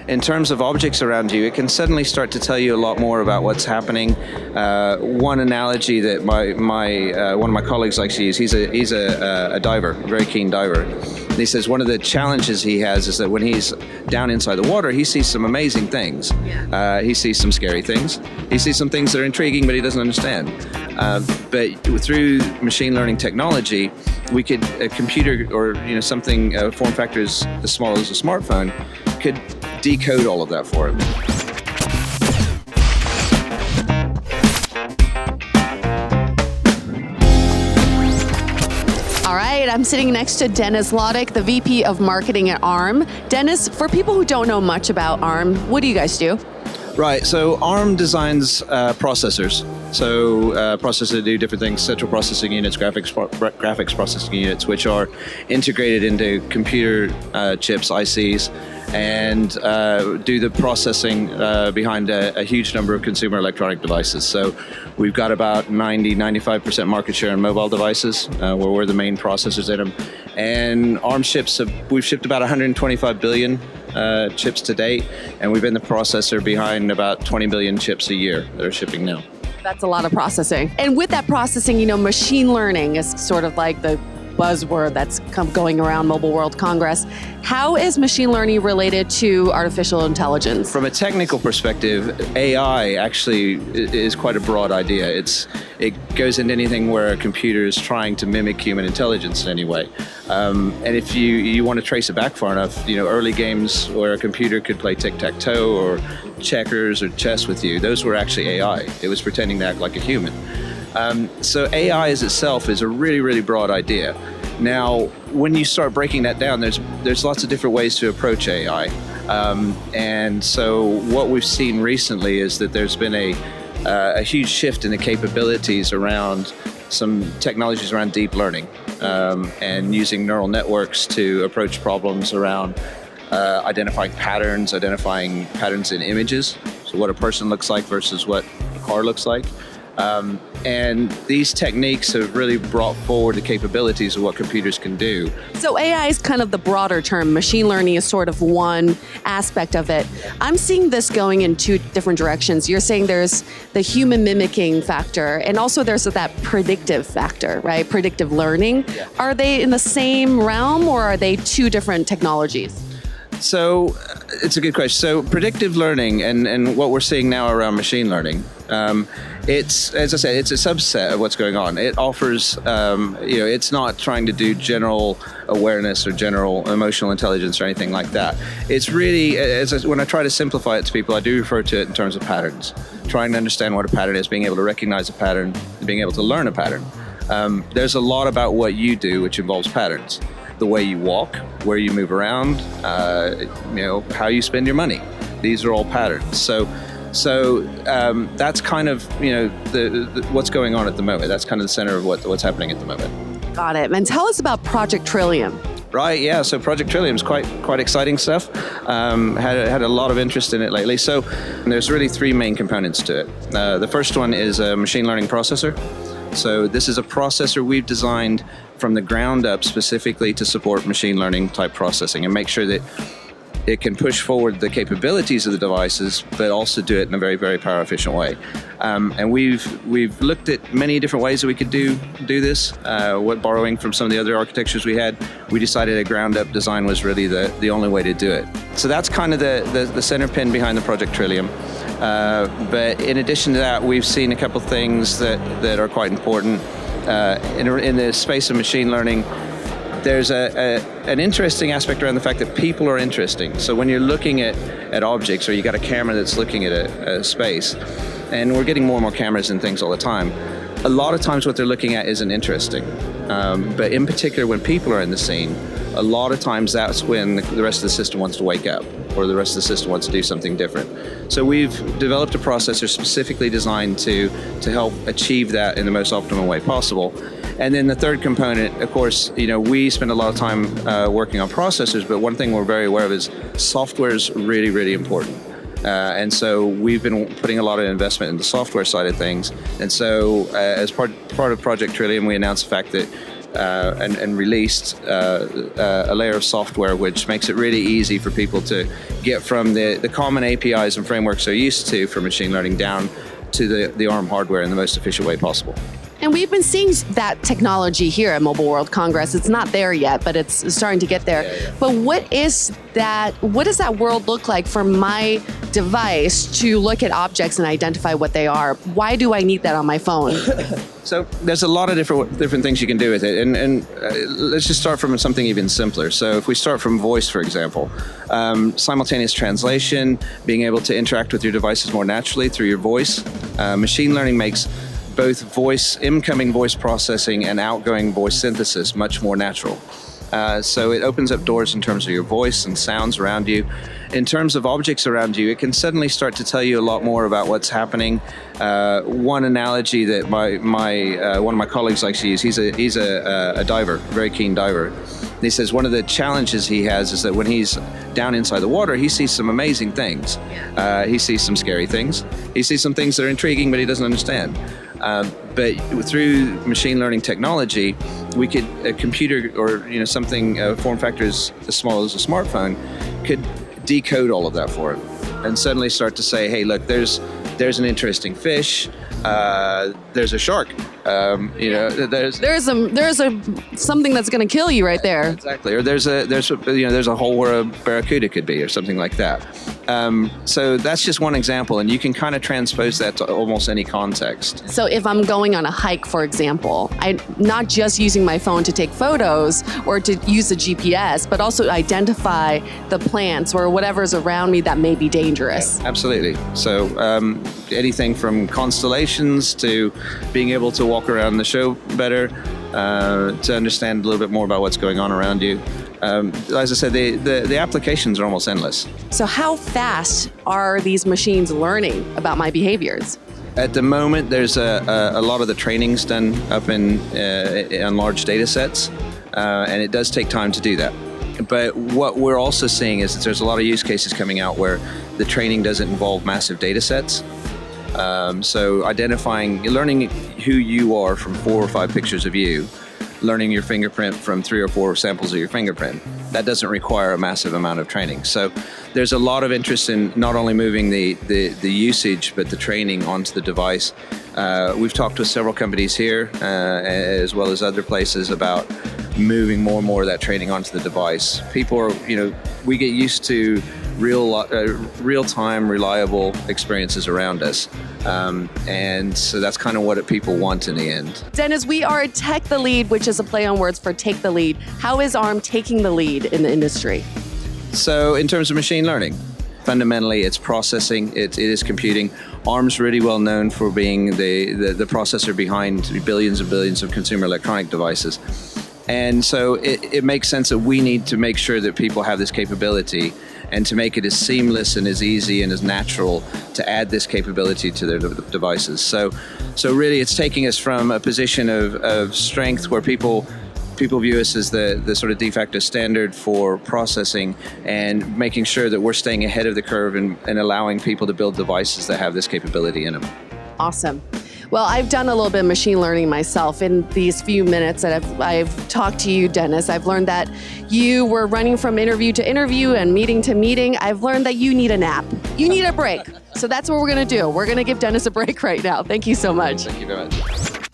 in terms of objects around you, it can suddenly start to tell you a lot more about what's happening. One analogy that one of my colleagues likes to use, he's a diver, a very keen diver. And he says one of the challenges he has is that when he's down inside the water, he sees some amazing things. He sees some scary things. He sees some things that are intriguing, but he doesn't understand. But through machine learning technology, we could, a computer or something, a form factor as small as a smartphone, could decode all of that for him. All right, I'm sitting next to Dennis Laudick, the VP of Marketing at ARM. Dennis, for people who don't know much about ARM, what do you guys do? Right, so ARM designs processors. So processors do different things, central processing units, graphics processing units, which are integrated into computer chips, ICs, and do the processing behind a huge number of consumer electronic devices. So we've got about 95% market share in mobile devices, where we're the main processors in them. And ARM chips, we've shipped about 125 billion chips to date, and we've been the processor behind about 20 billion chips a year that are shipping now. That's a lot of processing. And with that processing, machine learning is sort of like the buzzword that's going around Mobile World Congress. How is machine learning related to artificial intelligence? From a technical perspective, AI actually is quite a broad idea. It goes into anything where a computer is trying to mimic human intelligence in any way. And if you want to trace it back far enough, early games where a computer could play tic-tac-toe or checkers or chess with you, those were actually AI. It was pretending to act like a human. So AI as itself is a really, really broad idea. Now, when you start breaking that down, there's lots of different ways to approach AI. And so what we've seen recently is that there's been a huge shift in the capabilities around some technologies around deep learning and using neural networks to approach problems around identifying patterns in images. So what a person looks like versus what a car looks like. And these techniques have really brought forward the capabilities of what computers can do. So AI is kind of the broader term. Machine learning is sort of one aspect of it. I'm seeing this going in two different directions. You're saying there's the human mimicking factor, and also there's that predictive factor, right? Predictive learning. Yeah. Are they in the same realm, or are they two different technologies? So it's a good question. So predictive learning and what we're seeing now around machine learning, it's, as I said, it's a subset of what's going on. It offers, it's not trying to do general awareness or general emotional intelligence or anything like that. It's really, when I try to simplify it to people, I do refer to it in terms of patterns. Trying to understand what a pattern is, being able to recognize a pattern, and being able to learn a pattern. There's a lot about what you do which involves patterns. The way you walk, where you move around, how you spend your money. These are all patterns. So that's kind of what's going on at the moment. That's kind of the center of what's happening at the moment. Got it. And tell us about Project Trillium. Right, yeah, so Project Trillium is quite exciting stuff. Had a lot of interest in it lately. So there's really three main components to it. The first one is a machine learning processor. So this is a processor we've designed from the ground up specifically to support machine learning type processing and make sure that it can push forward the capabilities of the devices, but also do it in a very, very power efficient way. And we've looked at many different ways that we could do this. Borrowing from some of the other architectures we had, we decided a ground up design was really the only way to do it. So that's kind of the center pin behind the Project Trillium. But in addition to that, we've seen a couple things that are quite important. In the space of machine learning, there's an interesting aspect around the fact that people are interesting. So when you're looking at objects, or you got a camera that's looking at a space, and we're getting more and more cameras and things all the time, a lot of times what they're looking at isn't interesting. But in particular, when people are in the scene, a lot of times that's when the rest of the system wants to wake up, or the rest of the system wants to do something different. So we've developed a processor specifically designed to help achieve that in the most optimal way possible. And then the third component, of course, we spend a lot of time working on processors, but one thing we're very aware of is software is really, really important. And so we've been putting a lot of investment in the software side of things. And so as part of Project Trillium, we announced the fact that and released a layer of software which makes it really easy for people to get from the common APIs and frameworks they're used to for machine learning down to the ARM hardware in the most efficient way possible. And we've been seeing that technology here at Mobile World Congress. It's not there yet, but it's starting to get there. Yeah. But what does that world look like for my device to look at objects and identify what they are? Why do I need that on my phone? So there's a lot of different things you can do with it, and let's just start from something even simpler. So if we start from voice, for example, simultaneous translation, being able to interact with your devices more naturally through your voice. Machine learning makes both incoming voice processing and outgoing voice synthesis much more natural. So it opens up doors in terms of your voice and sounds around you. In terms of objects around you, it can suddenly start to tell you a lot more about what's happening. One analogy that one of my colleagues likes to use, he's a diver, a very keen diver. And he says one of the challenges he has is that when he's down inside the water, he sees some amazing things. He sees some scary things. He sees some things that are intriguing, but he doesn't understand. But through machine learning technology, we could, a computer or something, form factor as small as a smartphone, could decode all of that for him and suddenly start to say, hey, look, there's an interesting fish, there's a shark, there's something that's going to kill you right there. Exactly, or there's a hole where a barracuda could be, or something like that. So that's just one example, and you can kind of transpose that to almost any context. So if I'm going on a hike, for example, I'm not just using my phone to take photos or to use the GPS, but also identify the plants or whatever's around me that may be dangerous. Yeah, absolutely. So anything from constellations to being able to walk around the show better, to understand a little bit more about what's going on around you. As I said, the applications are almost endless. So how fast are these machines learning about my behaviors? At the moment, there's a lot of the trainings done up on large data sets, and it does take time to do that. But what we're also seeing is that there's a lot of use cases coming out where the training doesn't involve massive data sets. So learning who you are from 4 or 5 pictures of you, learning your fingerprint from 3 or 4 samples of your fingerprint, that doesn't require a massive amount of training. So there's a lot of interest in not only moving the usage, but the training onto the device. We've talked with several companies here, as well as other places, about moving more and more of that training onto the device. People are, we get used to real-time, reliable experiences around us. And so that's kind of what people want in the end. Dennis, we are Tech the Lead, which is a play on words for take the lead. How is ARM taking the lead in the industry? So in terms of machine learning, fundamentally it's processing, it is computing. ARM's really well known for being the processor behind billions and billions of consumer electronic devices. And so it makes sense that we need to make sure that people have this capability, and to make it as seamless and as easy and as natural to add this capability to their devices. So really it's taking us from a position of strength where people view us as the sort of de facto standard for processing, and making sure that we're staying ahead of the curve and allowing people to build devices that have this capability in them. Awesome. Well, I've done a little bit of machine learning myself in these few minutes that I've talked to you, Dennis. I've learned that you were running from interview to interview and meeting to meeting. I've learned that you need a nap. You need a break. So that's what we're going to do. We're going to give Dennis a break right now. Thank you so much. Thank you very much.